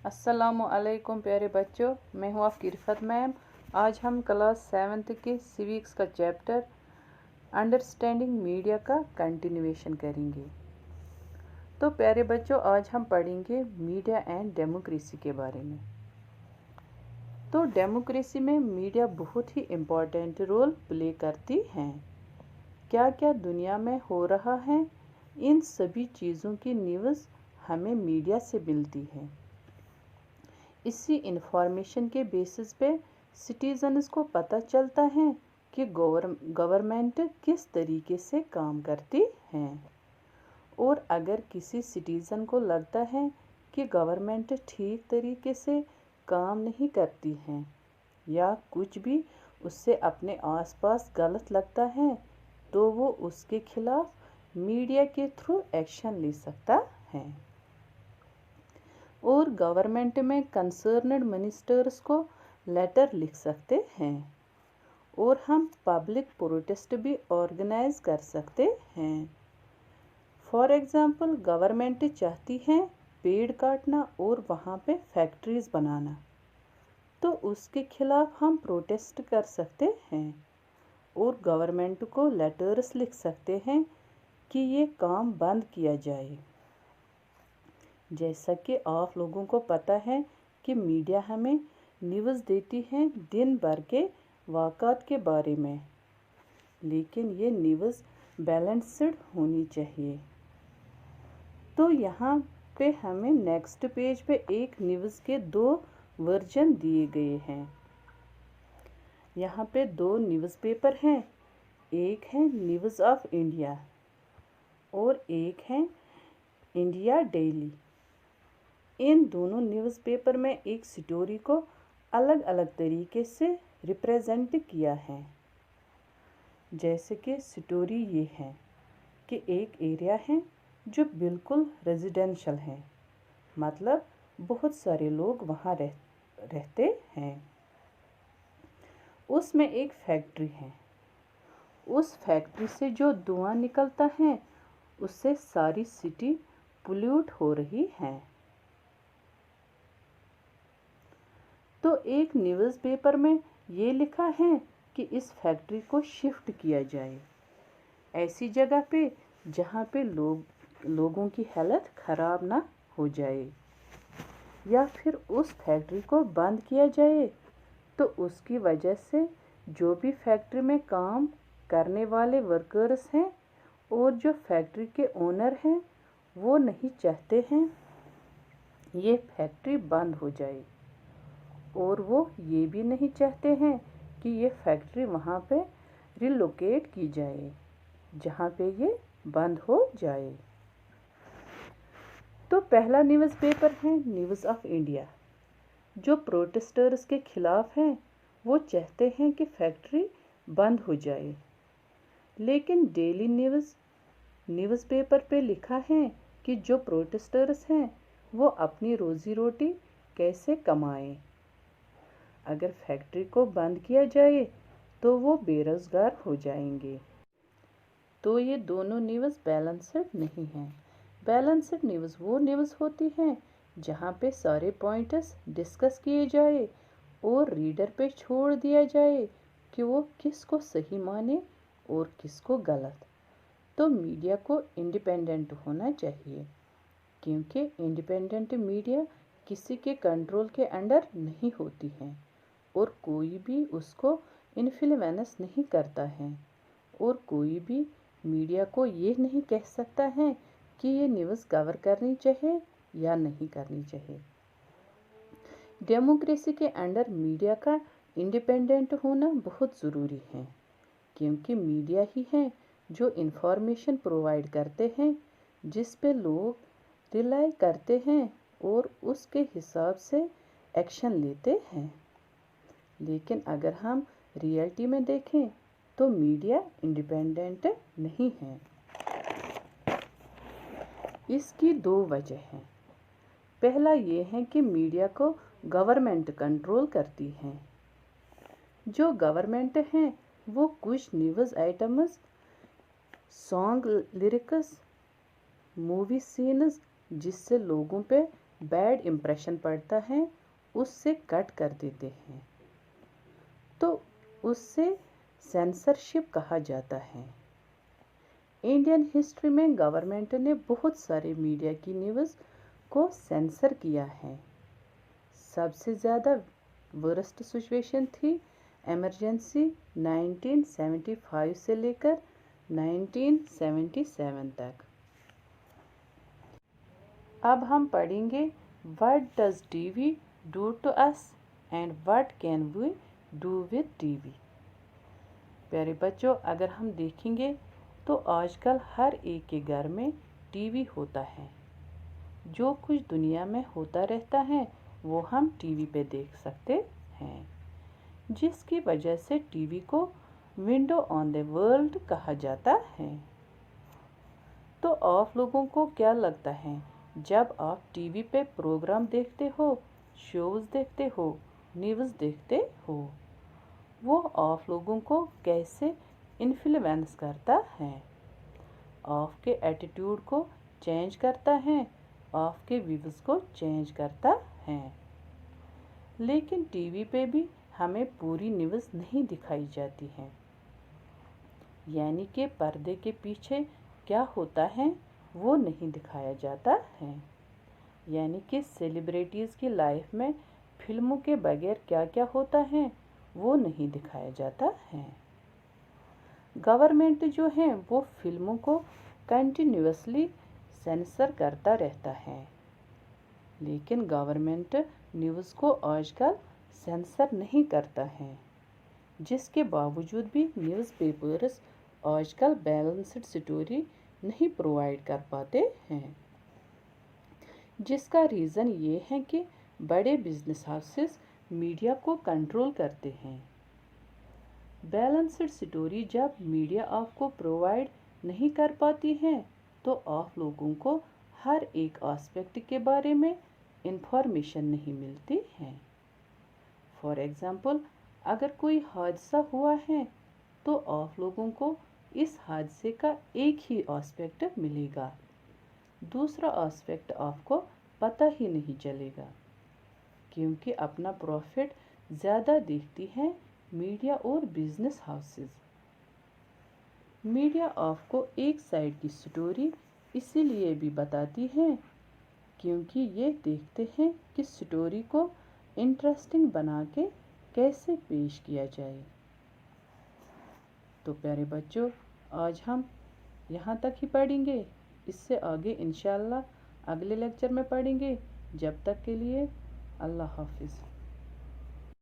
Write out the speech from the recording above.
अस्सलामुअलैकुम प्यारे बच्चों, मैं हूँ आपकी रिफ़त मैम। आज हम क्लास 7th के सिविक्स का चैप्टर अंडरस्टैंडिंग मीडिया का कंटिन्यूएशन करेंगे। तो प्यारे बच्चों, आज हम पढ़ेंगे मीडिया एंड डेमोक्रेसी के बारे में। तो डेमोक्रेसी में मीडिया बहुत ही इम्पोर्टेंट रोल प्ले करती हैं। क्या क्या दुनिया में हो रहा है, इन सभी चीज़ों की न्यूज़ हमें मीडिया से मिलती है। इसी इंफॉर्मेशन के बेसिस पे सिटीजन्स को पता चलता है कि गवर्नमेंट किस तरीके से काम करती है। और अगर किसी सिटीज़न को लगता है कि गवर्नमेंट ठीक तरीके से काम नहीं करती है या कुछ भी उससे अपने आसपास गलत लगता है, तो वो उसके खिलाफ मीडिया के थ्रू एक्शन ले सकता है। और गवर्नमेंट में कंसर्नड मिनिस्टर्स को लेटर लिख सकते हैं। और हम पब्लिक प्रोटेस्ट भी ऑर्गेनाइज कर सकते हैं। फॉर एग्ज़ाम्पल, गवर्नमेंट चाहती है पेड़ काटना और वहाँ पे फैक्ट्रीज़ बनाना, तो उसके खिलाफ हम प्रोटेस्ट कर सकते हैं और गवर्नमेंट को लेटर्स लिख सकते हैं कि ये काम बंद किया जाए। जैसा कि आप लोगों को पता है कि मीडिया हमें न्यूज़ देती है दिन भर के वाक़ात के बारे में, लेकिन ये न्यूज़ बैलेंस्ड होनी चाहिए। तो यहाँ पे हमें नेक्स्ट पेज पे एक न्यूज़ के 2 वर्जन दिए गए हैं। यहाँ पे 2 न्यूज़पेपर हैं, एक है न्यूज़ ऑफ इंडिया और एक है इंडिया डेली। इन दोनों न्यूज़पेपर में एक स्टोरी को अलग अलग तरीके से रिप्रेजेंट किया है। जैसे कि स्टोरी ये है कि एक एरिया है जो बिल्कुल रेजिडेंशियल है, मतलब बहुत सारे लोग वहाँ रहते हैं। उसमें एक फैक्ट्री है। उस फैक्ट्री से जो धुआं निकलता है, उससे सारी सिटी पोल्यूट हो रही है। तो एक न्यूज़पेपर में ये लिखा है कि इस फैक्ट्री को शिफ्ट किया जाए ऐसी जगह पे जहाँ पे लोगों की हालत ख़राब ना हो जाए, या फिर उस फैक्ट्री को बंद किया जाए तो उसकी वजह से जो भी फैक्ट्री में काम करने वाले वर्कर्स हैं और जो फैक्ट्री के ओनर हैं, वो नहीं चाहते हैं ये फैक्ट्री बंद हो जाए, और वो ये भी नहीं चाहते हैं कि ये फैक्ट्री वहाँ पे रिलोकेट की जाए जहाँ पे ये बंद हो जाए। तो पहला न्यूज़पेपर है न्यूज़ ऑफ इंडिया, जो प्रोटेस्टर्स के खिलाफ हैं। वो चाहते हैं कि फैक्ट्री बंद हो जाए, लेकिन डेली न्यूज़पेपर पे लिखा है कि जो प्रोटेस्टर्स हैं वो अपनी रोज़ी रोटी कैसे कमाएं। अगर फैक्ट्री को बंद किया जाए तो वो बेरोज़गार हो जाएंगे। तो ये दोनों न्यूज़ बैलेंस्ड नहीं हैं। बैलेंस्ड न्यूज़ वो न्यूज़ होती है जहाँ पे सारे पॉइंट्स डिस्कस किए जाए और रीडर पे छोड़ दिया जाए कि वो किसको सही माने और किसको गलत। तो मीडिया को इंडिपेंडेंट होना चाहिए, क्योंकि इंडिपेंडेंट मीडिया किसी के कंट्रोल के अंडर नहीं होती है और कोई भी उसको इन्फ्लुएंस नहीं करता है, और कोई भी मीडिया को ये नहीं कह सकता है कि ये न्यूज़ कवर करनी चाहिए या नहीं करनी चाहिए। डेमोक्रेसी के अंडर मीडिया का इंडिपेंडेंट होना बहुत ज़रूरी है, क्योंकि मीडिया ही है जो इन्फॉर्मेशन प्रोवाइड करते हैं जिस पे लोग रिलाई करते हैं और उसके हिसाब से एक्शन लेते हैं। लेकिन अगर हम रियलिटी में देखें तो मीडिया इंडिपेंडेंट नहीं है। इसकी 2 वजह हैं। पहला ये है कि मीडिया को गवर्नमेंट कंट्रोल करती है। जो गवर्नमेंट है वो कुछ news items, song lyrics, movie scenes जिससे लोगों पे بیڈ امپریشن پڑتا ہے اس سے کٹ کر دیتے ہیں، تو اس سے سینسرشپ کہا جاتا ہے۔ انڈین ہسٹری میں گورنمنٹ نے بہت سارے میڈیا کی نیوز کو سینسر کیا ہے۔ سب سے زیادہ ورسٹ سچویشن تھی ایمرجنسی 1975 سے لے کر 1977 تک۔ اب ہم پڑھیں گے What does TV do to us and what can we do with TV؟ پیارے بچوں، اگر ہم دیکھیں گے تو آج کل ہر ایک کے گھر میں ٹی وی ہوتا ہے۔ جو کچھ دنیا میں ہوتا رہتا ہے وہ ہم ٹی وی پہ دیکھ سکتے ہیں، جس کی وجہ سے ٹی وی کو ونڈو آن دی ورلڈ کہا جاتا ہے۔ تو آپ لوگوں کو کیا لگتا ہے جب آپ ٹی وی پہ پروگرام دیکھتے ہو، شوز دیکھتے ہو، نیوز دیکھتے ہو، وہ آپ لوگوں کو کیسے انفلوئنس کرتا ہے؟ آپ کے ایٹیٹیوڈ کو چینج کرتا ہے، آپ کے ویوز کو چینج کرتا ہے۔ لیکن ٹی وی پہ بھی ہمیں پوری نیوز نہیں دکھائی جاتی ہے، یعنی کہ پردے کے پیچھے کیا ہوتا ہے وہ نہیں دکھایا جاتا ہے، یعنی کہ سیلیبریٹیز کی لائف میں فلموں کے بغیر کیا کیا ہوتا ہے وہ نہیں دکھایا جاتا ہے۔ گورنمنٹ جو ہے وہ فلموں کو کنٹینیوسلی سینسر کرتا رہتا ہے، لیکن گورنمنٹ نیوز کو آج کل سینسر نہیں کرتا ہے، جس کے باوجود بھی نیوز پیپرز آج کل بیلنسڈ سٹوری نہیں پرووائڈ کر پاتے ہیں، جس کا ریزن یہ ہے کہ بڑے بزنس ہاؤسز میڈیا کو کنٹرول کرتے ہیں۔ بیلنسڈ سٹوری جب میڈیا آپ کو پرووائڈ نہیں کر پاتی ہے تو آپ لوگوں کو ہر ایک آسپیکٹ کے بارے میں انفارمیشن نہیں ملتی ہے۔ فار ایگزامپل، اگر کوئی حادثہ ہوا ہے تو آپ لوگوں کو اس حادثے کا ایک ہی آسپیکٹ ملے گا، دوسرا آسپیکٹ آپ کو پتہ ہی نہیں چلے گا، کیونکہ اپنا پروفٹ زیادہ دیکھتی ہے میڈیا اور بزنس ہاؤسز۔ میڈیا آپ کو ایک سائڈ کی سٹوری اسی لیے بھی بتاتی ہے کیونکہ یہ دیکھتے ہیں کہ سٹوری کو انٹرسٹنگ بنا کے کیسے پیش کیا جائے۔ تو پیارے بچوں، آج ہم یہاں تک ہی پڑھیں گے، اس سے آگے انشاءاللہ اگلے لیکچر میں پڑھیں گے۔ جب تک کے لیے اللہ حافظ۔